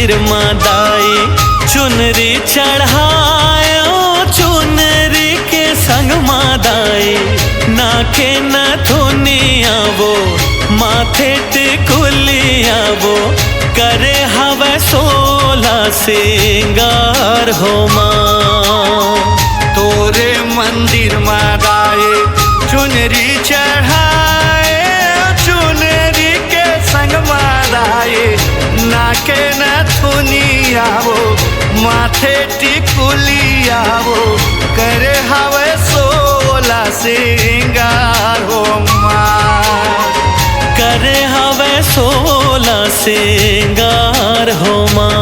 मंदिर मादाई चुनरी चढ़ायो चुनरी के संग मादाई नाके न धुनिया वो माथे टिकुलिया वो करे हवे 16 सिंगार हो माँ। तोरे मंदिर मादाए चुनरी चढ़ाए चुनरी के संग मादाए नाके न थुनिया वो माथे टिकुलिया वो करे हवे 16 सिंगार हो माँ। करे हवे 16 सिंगार हो माँ।